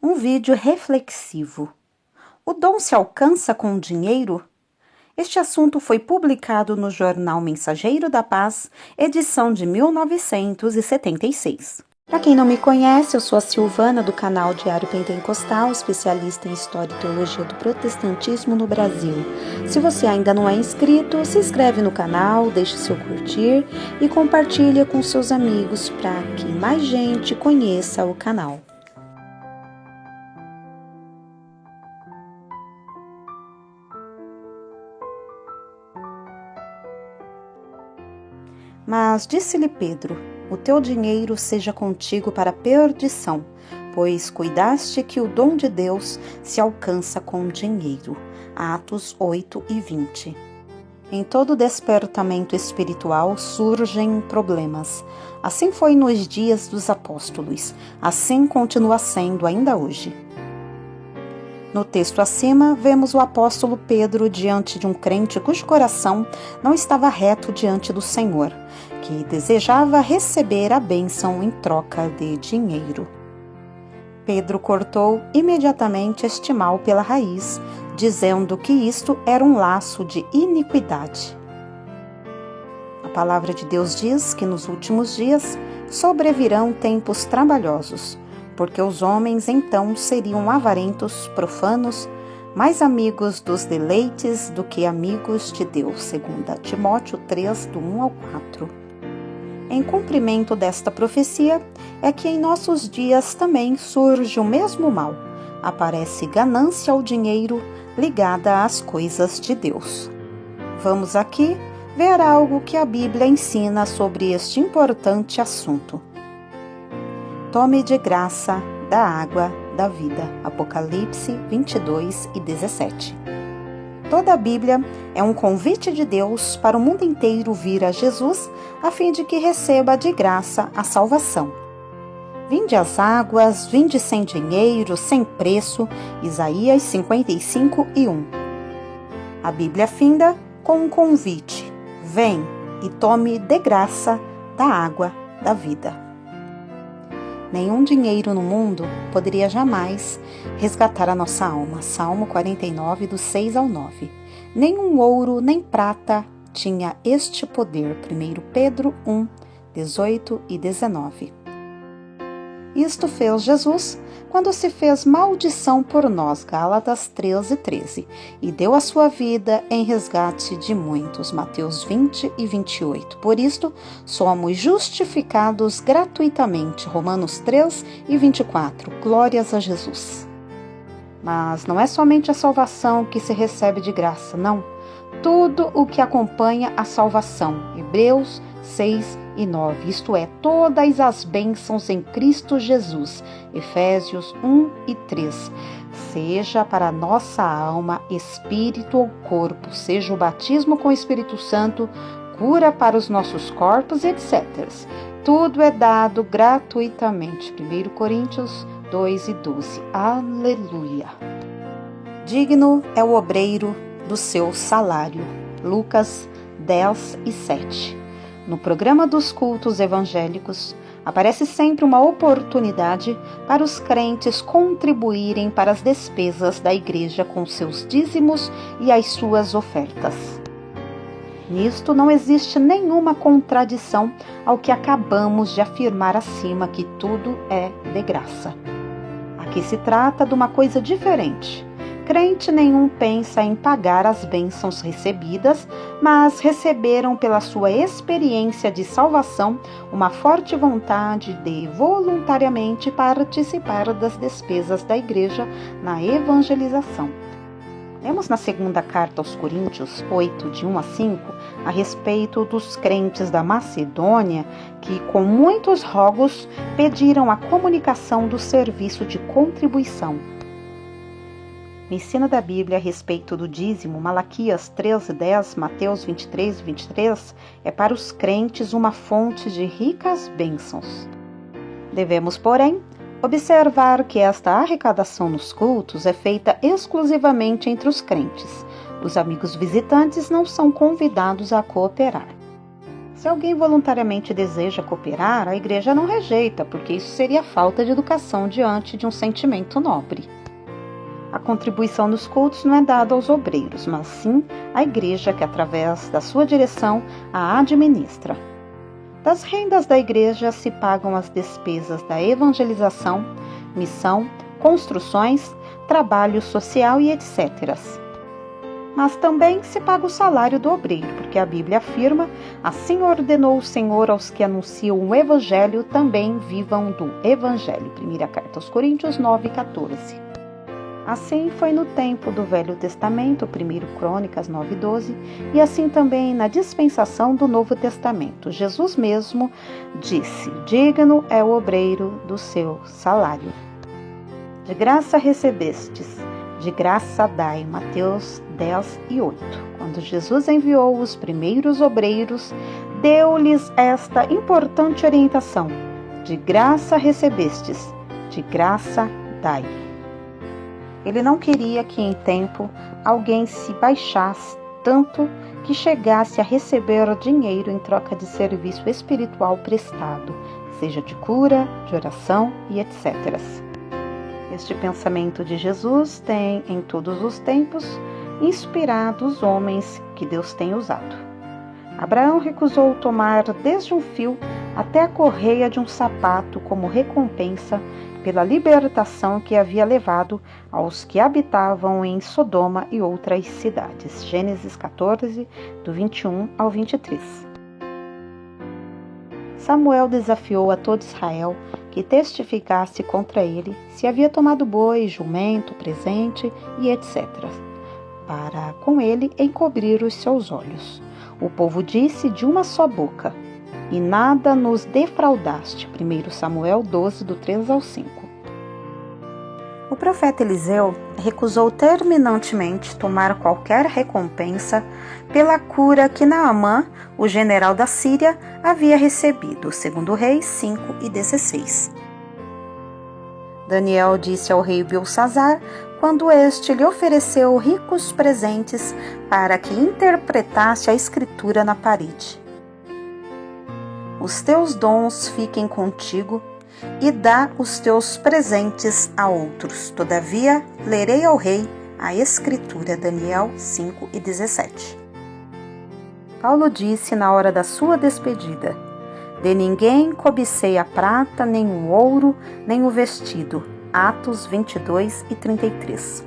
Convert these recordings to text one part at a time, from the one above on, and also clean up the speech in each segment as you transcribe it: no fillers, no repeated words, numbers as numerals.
Um vídeo reflexivo. O dom se alcança com o dinheiro? Este assunto foi publicado no jornal Mensageiro da Paz, edição de 1976. Para quem não me conhece, eu sou a Silvana do canal Diário Pentecostal, especialista em História e Teologia do Protestantismo no Brasil. Se você ainda não é inscrito, se inscreve no canal, deixe seu curtir e compartilhe com seus amigos para que mais gente conheça o canal. Mas disse-lhe Pedro: o teu dinheiro seja contigo para perdição, pois cuidaste que o dom de Deus se alcança com dinheiro. Atos 8:20. Em todo despertamento espiritual surgem problemas. Assim foi nos dias dos apóstolos, assim continua sendo ainda hoje. No texto acima, vemos o apóstolo Pedro diante de um crente cujo coração não estava reto diante do Senhor, que desejava receber a bênção em troca de dinheiro. Pedro cortou imediatamente este mal pela raiz, dizendo que isto era um laço de iniquidade. A palavra de Deus diz que nos últimos dias sobrevirão tempos trabalhosos, porque os homens então seriam avarentos, profanos, mais amigos dos deleites do que amigos de Deus, segundo Timóteo 3, do 1 ao 4. Em cumprimento desta profecia, é que em nossos dias também surge o mesmo mal. Aparece ganância ao dinheiro ligada às coisas de Deus. Vamos aqui ver algo que a Bíblia ensina sobre este importante assunto. Tome de graça da água da vida. Apocalipse 22:17. Toda a Bíblia é um convite de Deus para o mundo inteiro vir a Jesus, a fim de que receba de graça a salvação. Vinde às águas, vinde sem dinheiro, sem preço. Isaías 55:1. A Bíblia finda com um convite. Vem e tome de graça da água da vida. Nenhum dinheiro no mundo poderia jamais resgatar a nossa alma. Salmo 49, do 6 ao 9. Nenhum ouro nem prata tinha este poder. 1 Pedro 1, 18 e 19. Isto fez Jesus quando se fez maldição por nós, Gálatas 13:13, e deu a sua vida em resgate de muitos, Mateus 20:28. Por isto, somos justificados gratuitamente, Romanos 3:24. Glórias a Jesus. Mas não é somente a salvação que se recebe de graça, não. Tudo o que acompanha a salvação, Hebreus 6:9, isto é, todas as bênçãos em Cristo Jesus, Efésios 1:3, seja para a nossa alma, espírito ou corpo, seja o batismo com o Espírito Santo, cura para os nossos corpos, etc. Tudo é dado gratuitamente. 1 Coríntios 2:12. Aleluia! Digno é o obreiro do seu salário. Lucas 10:7. No programa dos cultos evangélicos, aparece sempre uma oportunidade para os crentes contribuírem para as despesas da igreja com seus dízimos e as suas ofertas. Nisto não existe nenhuma contradição ao que acabamos de afirmar acima, que tudo é de graça. Aqui se trata de uma coisa diferente. Crente nenhum pensa em pagar as bênçãos recebidas, mas receberam pela sua experiência de salvação uma forte vontade de voluntariamente participar das despesas da igreja na evangelização. Lemos na segunda carta aos Coríntios 8, de 1 a 5, a respeito dos crentes da Macedônia que, com muitos rogos, pediram a comunicação do serviço de contribuição. O ensino da Bíblia a respeito do dízimo, Malaquias 13:10, Mateus 23:23, é para os crentes uma fonte de ricas bênçãos. Devemos, porém, observar que esta arrecadação nos cultos é feita exclusivamente entre os crentes. Os amigos visitantes não são convidados a cooperar. Se alguém voluntariamente deseja cooperar, a igreja não rejeita, porque isso seria falta de educação diante de um sentimento nobre. A contribuição nos cultos não é dada aos obreiros, mas sim à igreja que, através da sua direção, a administra. Das rendas da igreja se pagam as despesas da evangelização, missão, construções, trabalho social e etc. Mas também se paga o salário do obreiro, porque a Bíblia afirma: assim ordenou o Senhor aos que anunciam o Evangelho, também vivam do Evangelho. Primeira carta aos Coríntios 9:14. Assim foi no tempo do Velho Testamento, 1 Crônicas 9:12, e assim também na dispensação do Novo Testamento. Jesus mesmo disse: digno é o obreiro do seu salário. De graça recebestes, de graça dai. Mateus 10:8. Quando Jesus enviou os primeiros obreiros, deu-lhes esta importante orientação: de graça recebestes, de graça dai. Ele não queria que em tempo alguém se baixasse tanto que chegasse a receber dinheiro em troca de serviço espiritual prestado, seja de cura, de oração e etc. Este pensamento de Jesus tem, em todos os tempos, inspirado os homens que Deus tem usado. Abraão recusou tomar desde um fio até a correia de um sapato como recompensa pela libertação que havia levado aos que habitavam em Sodoma e outras cidades. Gênesis 14, do 21 ao 23. Samuel desafiou a todo Israel que testificasse contra ele se havia tomado boi, jumento, presente e etc., para com ele encobrir os seus olhos. O povo disse de uma só boca: e nada nos defraudaste. 1 Samuel 12, do 3 ao 5. O profeta Eliseu recusou terminantemente tomar qualquer recompensa pela cura que Naamã, o general da Síria, havia recebido. 2 Reis 5:16. Daniel disse ao rei Belsazar, quando este lhe ofereceu ricos presentes para que interpretasse a escritura na parede: os teus dons fiquem contigo e dá os teus presentes a outros. Todavia, lerei ao rei a escritura. Daniel 5:17. Paulo disse na hora da sua despedida: de ninguém cobicei a prata, nem o ouro, nem o vestido. Atos 22:33.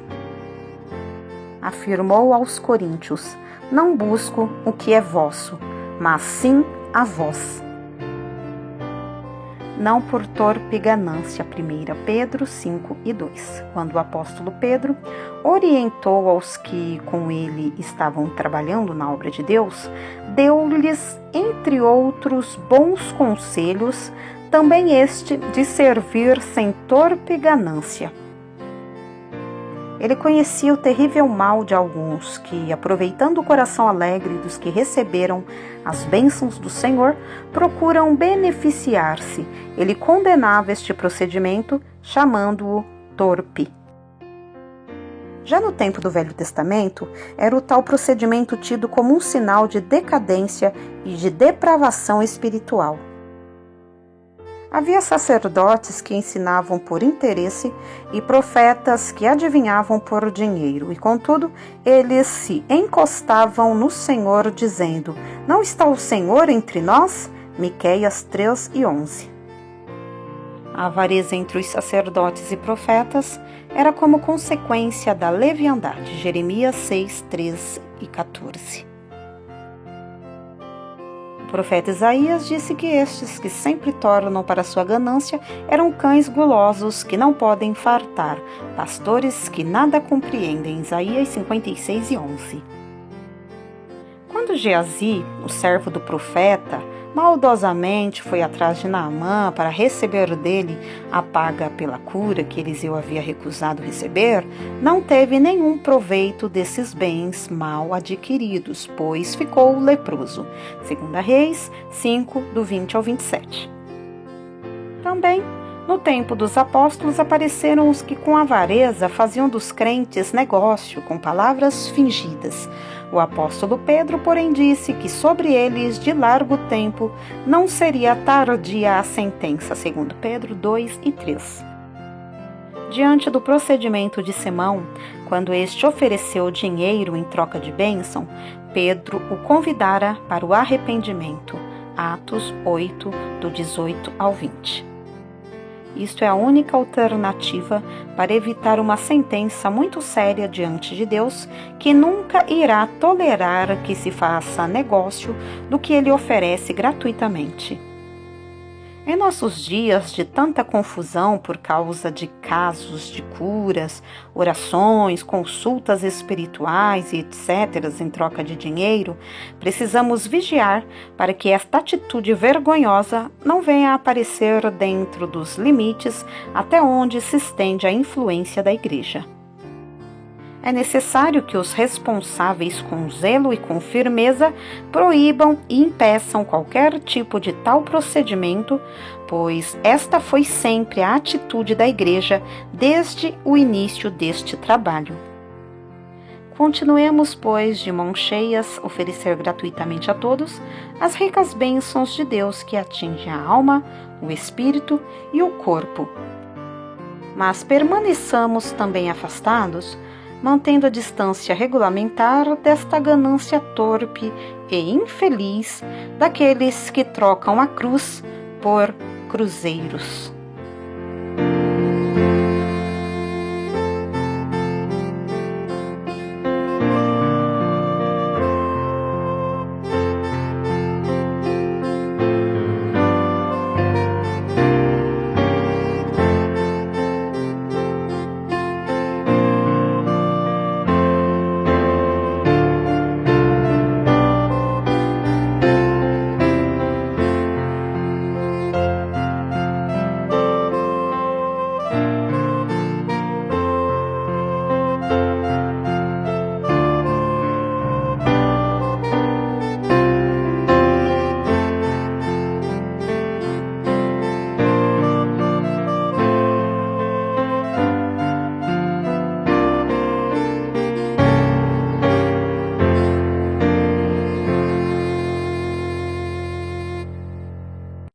Afirmou aos coríntios: não busco o que é vosso, mas sim a vós. Não por torpe ganância. 1 Pedro 5:2. Quando o apóstolo Pedro orientou aos que com ele estavam trabalhando na obra de Deus, deu-lhes, entre outros bons conselhos, também este de servir sem torpe ganância. Ele conhecia o terrível mal de alguns que, aproveitando o coração alegre dos que receberam as bênçãos do Senhor, procuram beneficiar-se. Ele condenava este procedimento, chamando-o torpe. Já no tempo do Velho Testamento, era o tal procedimento tido como um sinal de decadência e de depravação espiritual. Havia sacerdotes que ensinavam por interesse e profetas que adivinhavam por dinheiro, e contudo, eles se encostavam no Senhor, dizendo: não está o Senhor entre nós? Miqueias 3:11. A avareza entre os sacerdotes e profetas era como consequência da leviandade. Jeremias 6:13 e 14. O profeta Isaías disse que estes que sempre tornam para sua ganância eram cães gulosos que não podem fartar, pastores que nada compreendem. Isaías 56:11. Quando Geazi, o servo do profeta, maldosamente foi atrás de Naamã para receber dele a paga pela cura que Eliseu havia recusado receber, não teve nenhum proveito desses bens mal adquiridos, pois ficou leproso. 2 Reis 5, do 20 ao 27. Também, no tempo dos apóstolos, apareceram os que com avareza faziam dos crentes negócio com palavras fingidas. O apóstolo Pedro, porém, disse que sobre eles de largo tempo não seria tardia a sentença, segundo Pedro 2:3. Diante do procedimento de Simão, quando este ofereceu dinheiro em troca de bênção, Pedro o convidara para o arrependimento. Atos 8, do 18 ao 20. Isto é a única alternativa para evitar uma sentença muito séria diante de Deus, que nunca irá tolerar que se faça negócio do que ele oferece gratuitamente. Em nossos dias de tanta confusão por causa de casos de curas, orações, consultas espirituais e etc. em troca de dinheiro, precisamos vigiar para que esta atitude vergonhosa não venha a aparecer dentro dos limites até onde se estende a influência da Igreja. É necessário que os responsáveis, com zelo e com firmeza, proíbam e impeçam qualquer tipo de tal procedimento, pois esta foi sempre a atitude da Igreja desde o início deste trabalho. Continuemos, pois, de mãos cheias, oferecer gratuitamente a todos as ricas bênçãos de Deus que atingem a alma, o espírito e o corpo. Mas permaneçamos também afastados, mantendo a distância regulamentar desta ganância torpe e infeliz daqueles que trocam a cruz por cruzeiros.